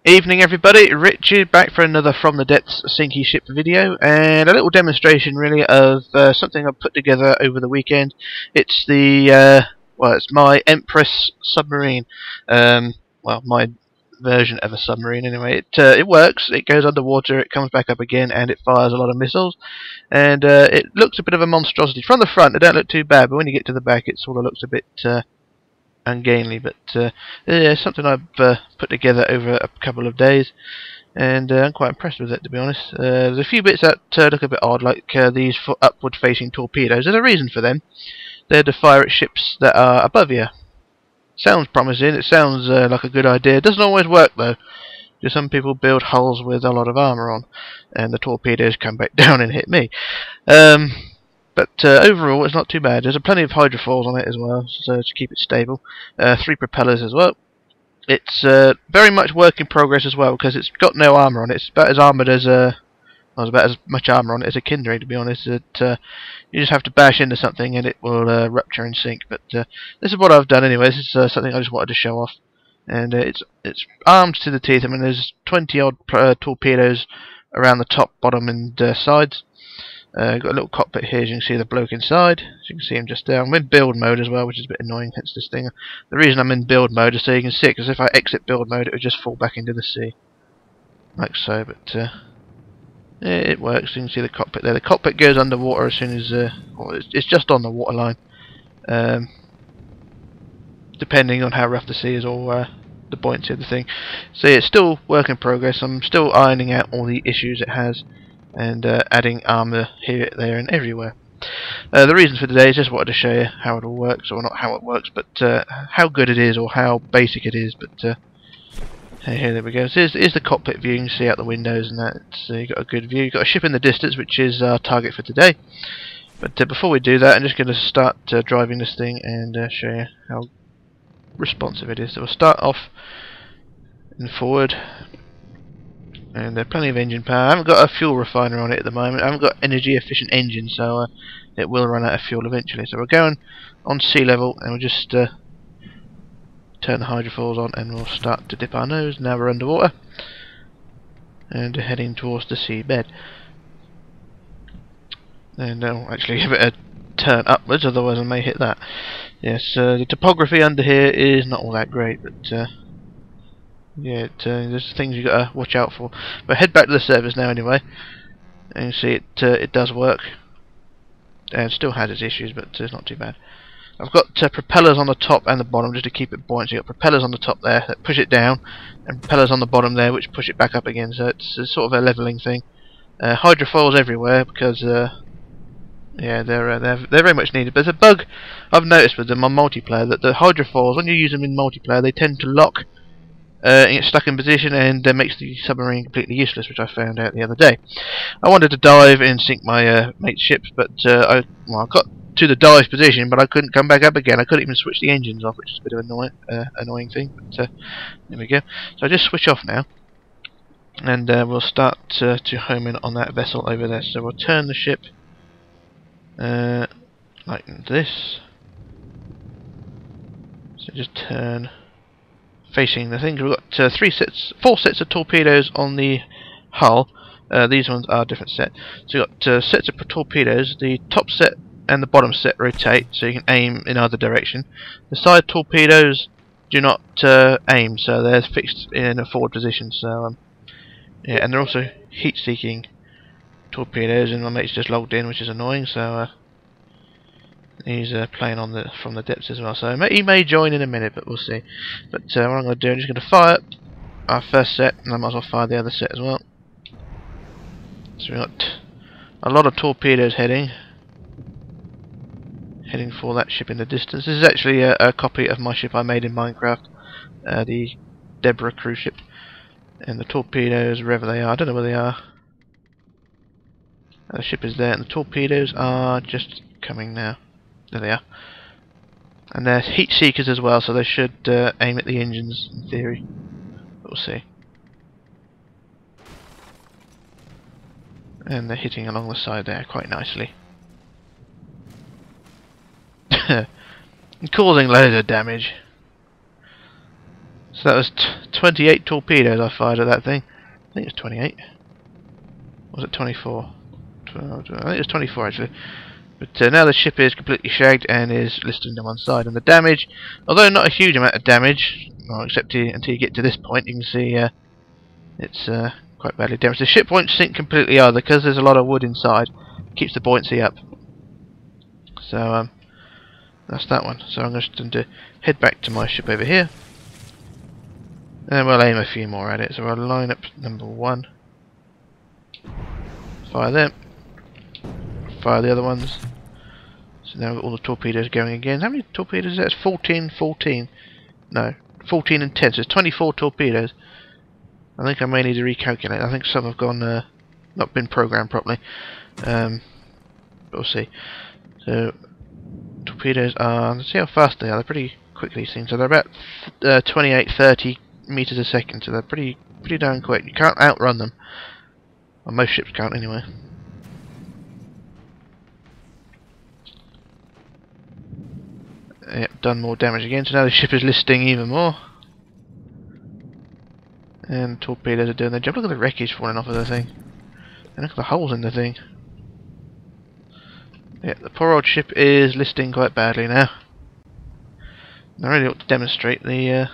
Evening everybody, Richard back for another From the Depths sinky ship video, and a little demonstration really of something I've put together over the weekend. It's it's my Empress submarine. Well, my version of a submarine anyway. It works, it goes underwater, it comes back up again, and it fires a lot of missiles. And it looks a bit of a monstrosity. From the front, it don't look too bad, but when you get to the back, it sort of looks a bit ungainly, but yeah, something I've put together over a couple of days, and I'm quite impressed with it, to be honest. There's a few bits that look a bit odd, like these upward facing torpedoes. There's a reason for them. They're to fire at ships that are above you. Sounds promising, it sounds like a good idea. It doesn't always work though, because some people build hulls with a lot of armour on, and the torpedoes come back down and hit me. But overall, it's not too bad. There's plenty of hydrofoils on it as well, so to keep it stable. 3 propellers as well. It's very much work in progress as well, because it's got no armour on it. It's about as armoured as about as much armour on it as a Kindred, to be honest. You just have to bash into something and it will rupture and sink. But this is what I've done anyway. This is something I just wanted to show off, and it's armed to the teeth. I mean, there's 20 odd torpedoes around the top, bottom, and sides. Got a little cockpit here, as you can see the bloke inside. As you can see him just there. I'm in build mode as well, which is a bit annoying, hence this thing. The reason I'm in build mode is so you can see it, because if I exit build mode it would just fall back into the sea. Like so, but yeah, it works. You can see the cockpit there. The cockpit goes underwater as soon as, it's just on the waterline. Depending on how rough the sea is or the buoyancy of the thing. So yeah, it's still work in progress. I'm still ironing out all the issues it has, and adding armour here, there and everywhere. The reason for today is just wanted to show you how it all works, or not how it works, but how good it is, or how basic it is. But here, there we go. So here's the cockpit view. You can see out the windows and that. So you've got a good view. You've got a ship in the distance, which is our target for today. But before we do that, I'm just going to start driving this thing and show you how responsive it is. So we'll start off in forward. And there's plenty of engine power. I haven't got a fuel refiner on it at the moment. I haven't got energy efficient engine, so it will run out of fuel eventually. So we're going on sea level, and we'll just turn the hydrofoils on, and we'll start to dip our nose. Now we're underwater, and heading towards the seabed. And I'll actually give it a turn upwards, otherwise I may hit that. Yes, the topography under here is not all that great, but yeah, there's things you gotta watch out for. But head back to the surface now anyway, and you see it does work, and still has its issues, but it's not too bad. I've got propellers on the top and the bottom just to keep it buoyant. So you've got propellers on the top there that push it down, and propellers on the bottom there which push it back up again. So it's sort of a levelling thing. Hydrofoils everywhere because yeah, they're very much needed. But there's a bug I've noticed with them on multiplayer, that the hydrofoils, when you use them in multiplayer, they tend to lock and get stuck in position, and makes the submarine completely useless, which I found out the other day. I wanted to dive and sink my mate's ships, but I got to the dive position, but I couldn't come back up again. I couldn't even switch the engines off, which is a bit of an annoying thing. But there we go. So I just switch off now, and we'll start to home in on that vessel over there. So we'll turn the ship like this. So just turn facing the thing. We've got 4 sets of torpedoes on the hull. These ones are a different set. So you've got sets of torpedoes. The top set and the bottom set rotate, so you can aim in either direction. The side torpedoes do not aim, so they're fixed in a forward position. So yeah, and they're also heat-seeking torpedoes, and my mate's just logged in, which is annoying. So he's playing on from the depths as well, so he may join in a minute, but we'll see. But what I'm going to do, I'm just going to fire our first set, and I might as well fire the other set as well. So we've got a lot of torpedoes heading for that ship in the distance. This is actually a copy of my ship I made in Minecraft, the Deborah cruise ship. And the torpedoes, wherever they are, I don't know where they are. The ship is there, and the torpedoes are just coming now. There they are. And they're heat seekers as well, so they should aim at the engines in theory. We'll see. And they're hitting along the side there quite nicely. Causing loads of damage. So that was 28 torpedoes I fired at that thing. I think it was 28. Or was it 24? 12, I think it was 24 actually. But now the ship is completely shagged and is listed on one side. And the damage, although not a huge amount of damage, well, except until you get to this point, you can see it's quite badly damaged. The ship won't sink completely either because there's a lot of wood inside. It keeps the buoyancy up. So that's that one. So I'm just going to head back to my ship over here. And we'll aim a few more at it. So I'll line up number 1. Fire them. Fire the other ones. So now we've got all the torpedoes going again. How many torpedoes is that? It's 14, 14. No, 14 and 10. So it's 24 torpedoes. I think I may need to recalculate. I think some have gone, not been programmed properly. But we'll see. So torpedoes are, let's see how fast they are. They're pretty quick, these things. So they're about 28, 30 meters a second. So they're pretty darn quick. You can't outrun them. Well, most ships can't anyway. Yep, done more damage again, so now the ship is listing even more. And torpedoes are doing their job. Look at the wreckage falling off of the thing. And look at the holes in the thing. Yeah, the poor old ship is listing quite badly now. I really ought to demonstrate the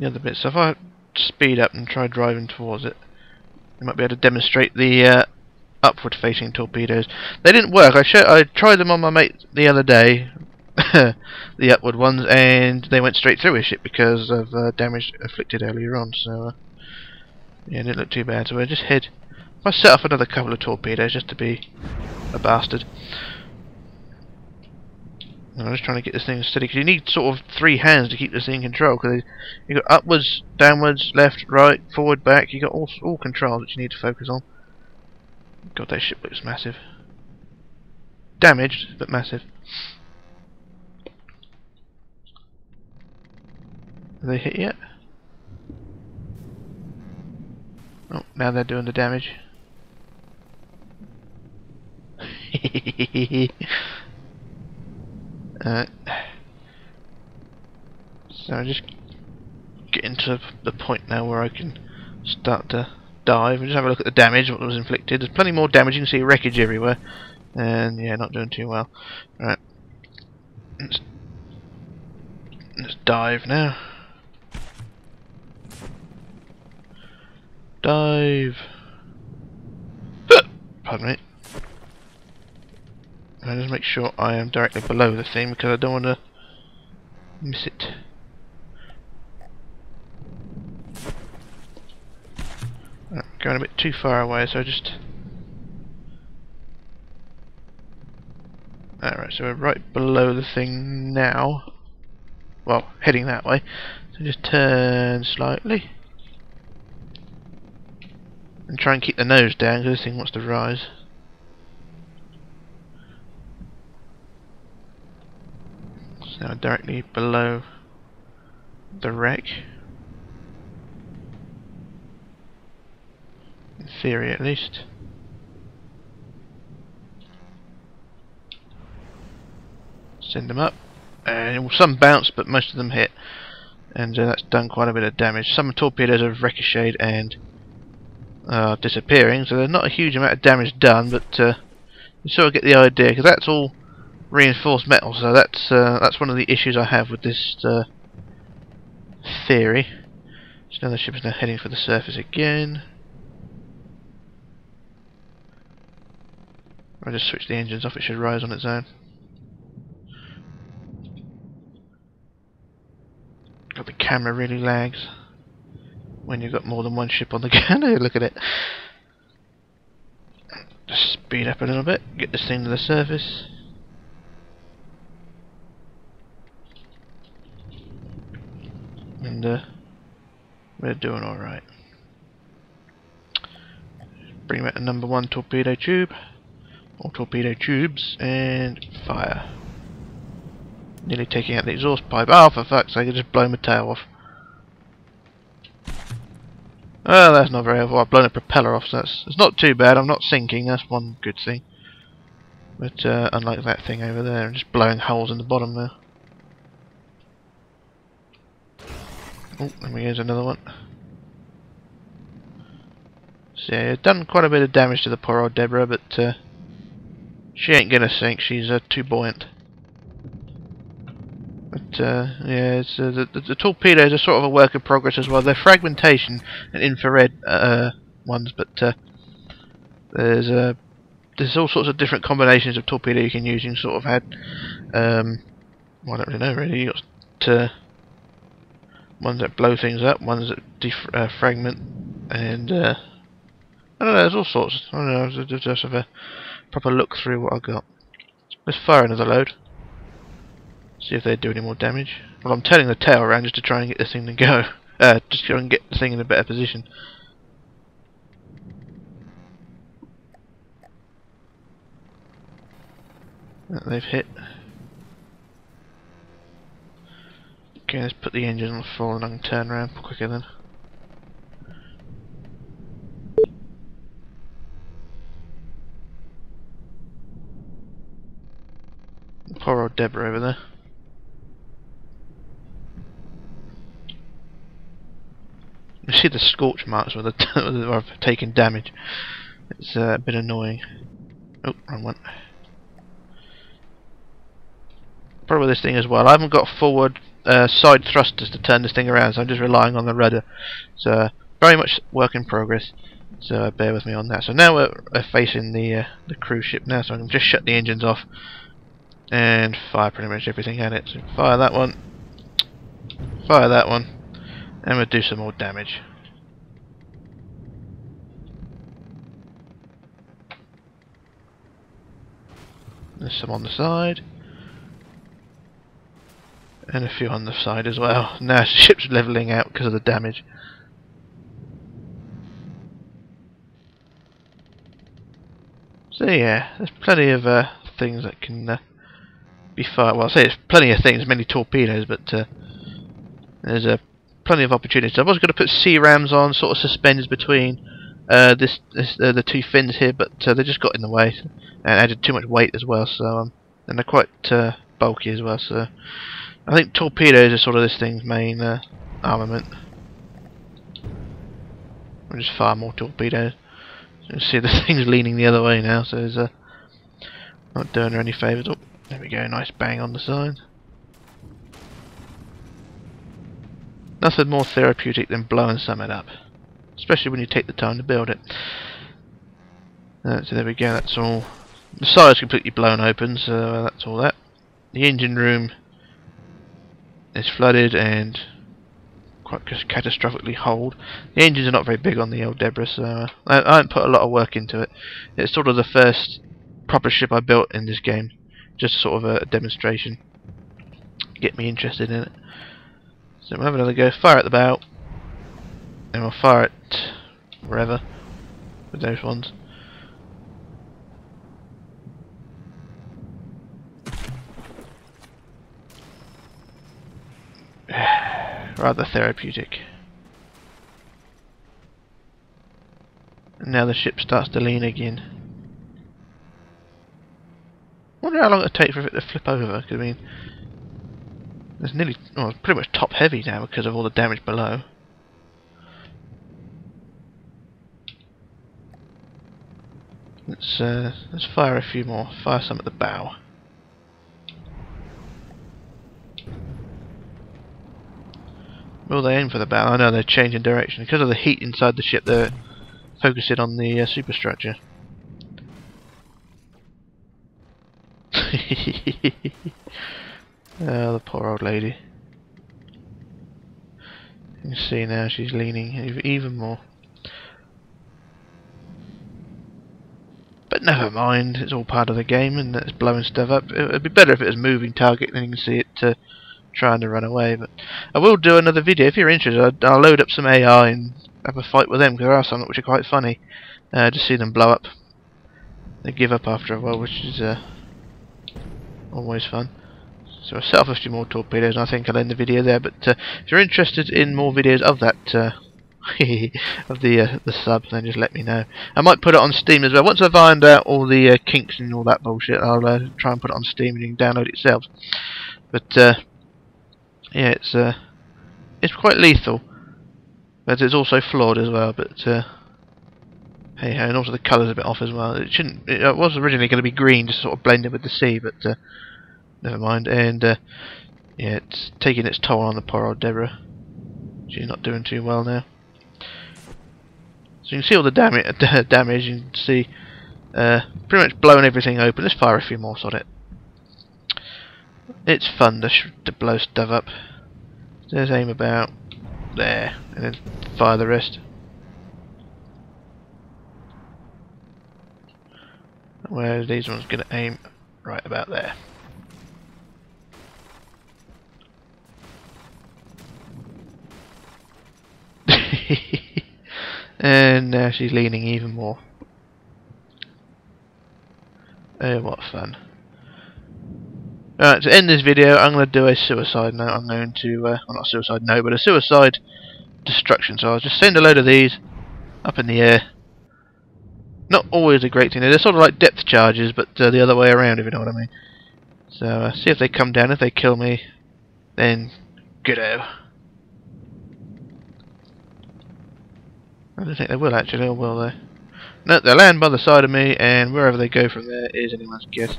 other bits. So if I speed up and try driving towards it, I might be able to demonstrate the upward facing torpedoes. They didn't work. I tried them on my mate the other day, the upward ones, and they went straight through his ship because of damage afflicted earlier on. So yeah, it didn't look too bad. So we'll just head. If I set off another couple of torpedoes just to be a bastard. And I'm just trying to get this thing steady because you need sort of 3 hands to keep this thing in control. Because you got upwards, downwards, left, right, forward, back. You got all controls that you need to focus on. God, that ship looks massive. Damaged, but massive. Have they hit yet? Oh, now they're doing the damage. So I'm just getting to the point now where I can start to dive and just have a look at the damage, what was inflicted. There's plenty more damage. You can see wreckage everywhere, and yeah, not doing too well. Right, let's dive now. Dive. Pardon me. I just make sure I am directly below the thing because I don't want to miss it. Right, going a bit too far away, so I just. Alright, so we're right below the thing now. Well, heading that way. So just turn slightly. And try and keep the nose down because this thing wants to rise. So now directly below the wreck. In theory, at least. Send them up. And some bounce, but most of them hit. And that's done quite a bit of damage. Some torpedoes have ricocheted and disappearing, so there's not a huge amount of damage done, but you sort of get the idea, because that's all reinforced metal, so that's one of the issues I have with this theory. So now the ship is now heading for the surface again. I'll just switch the engines off, it should rise on its own. God, the camera really lags when you've got more than one ship on the camera. Look at it. Just speed up a little bit, get this thing to the surface. And we're doing alright. Bring back the number 1 torpedo tube, or torpedo tubes, and fire. Nearly taking out the exhaust pipe. Oh, for fuck's sake, I just blown my tail off. Oh, that's not very helpful. I've blown a propeller off, so it's not too bad. I'm not sinking, that's one good thing. But unlike that thing over there, I'm just blowing holes in the bottom there. Oh, and here's another one. So yeah, done quite a bit of damage to the poor old Deborah, but she ain't gonna sink. She's too buoyant. But yeah, it's, the torpedoes are sort of a work in progress as well. They're fragmentation and infrared ones, but there's all sorts of different combinations of torpedo you can use. You can sort of had well, I don't really know really. You got ones that blow things up, ones that fragment, and I don't know. There's all sorts. I don't know. Just have a proper look through what I got. Let's fire another load. See if they do any more damage. Well, I'm turning the tail around just to try and get this thing to go. Just try and get the thing in a better position. They've hit. Okay, let's put the engine on full and I can turn around quicker then. Poor old Deborah over there. You see the scorch marks where they've taken damage. It's a bit annoying. Oh, wrong one. Problem with this thing as well, I haven't got forward side thrusters to turn this thing around, so I'm just relying on the rudder. So very much work in progress. So bear with me on that. So now we're facing the cruise ship now, so I can just shut the engines off and fire pretty much everything at it. So fire that one, and we'll do some more damage. There's some on the side. And a few on the side as well. Now the ship's levelling out because of the damage. So yeah, there's plenty of things that can be fired. Well, I say there's plenty of things, many torpedoes, but there's plenty of opportunities. I was going to put sea rams on, sort of suspended between the two fins here, but they just got in the way and added too much weight as well. So and they're quite bulky as well. So I think torpedoes are sort of this thing's main armament. We'll just fire more torpedoes. You see the thing's leaning the other way now, so it's not doing her any favours. Oh, there we go, nice bang on the side. Nothing more therapeutic than blowing something up, especially when you take the time to build it. So there we go, that's all. The side's completely blown open, so that's all that. The engine room is flooded and quite catastrophically holed. The engines are not very big on the old Deborah, so I haven't put a lot of work into it. It's sort of the first proper ship I built in this game, just sort of a demonstration, get me interested in it. So we'll have another go, fire at the bow, and we'll fire it wherever with those ones. Rather therapeutic. And now the ship starts to lean again. Wonder how long it'll take for it to flip over, because I mean it's nearly, well, it's pretty much top heavy now because of all the damage below. Let's fire a few more. Fire some at the bow. Will they aim for the bow? I know they're changing direction. Because of the heat inside the ship, they're focusing on the superstructure. Oh, the poor old lady. You can see now she's leaning even more. But never mind, it's all part of the game and it's blowing stuff up. It would be better if it was a moving target, then you can see it trying to run away. But I will do another video if you're interested. I'll load up some AI and have a fight with them, because there are some which are quite funny. Just see them blow up. They give up after a while, which is always fun. So I'll set off a few more torpedoes and I think I'll end the video there. But if you're interested in more videos of that of the sub, then just let me know. I might put it on Steam as well. Once I've ironed out all the kinks and all that bullshit, I'll try and put it on Steam and you can download it yourselves. But yeah, it's it's quite lethal, but it's also flawed as well. But hey, and also the colour's a bit off as well. It shouldn't. It was originally going to be green, just sort of blended with the sea, but never mind. And yeah, it's taking its toll on the poor old Deborah. She's not doing too well now. So you can see all the damage. You can see pretty much blowing everything open. Let's fire a few more on it. It's fun to blow stuff up. Just aim about there, and then fire the rest. Where these ones going to aim right about there. And now she's leaning even more. Oh, what fun. Alright, to end this video, I'm going to do a suicide note. I'm going to, well, not a suicide note, but a suicide destruction. So I'll just send a load of these up in the air. Not always a great thing. They're sort of like depth charges, but the other way around, if you know what I mean. So see if they come down. If they kill me, then good-o. I don't think they will actually, or will they? No, they'll land by the side of me, and wherever they go from there is anyone's guess.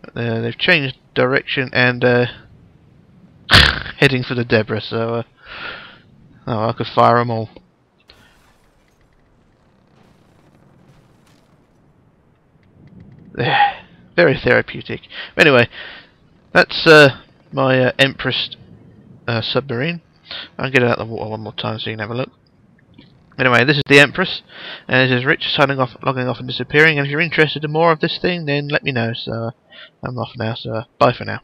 But they've changed direction and heading for the Deborah, so oh, I could fire them all. There, very therapeutic. Anyway, that's my Empress submarine. I'll get it out of the water one more time so you can have a look. Anyway, this is the Empress, and this is Rich signing off, logging off and disappearing. And if you're interested in more of this thing, then let me know. So I'm off now, so bye for now.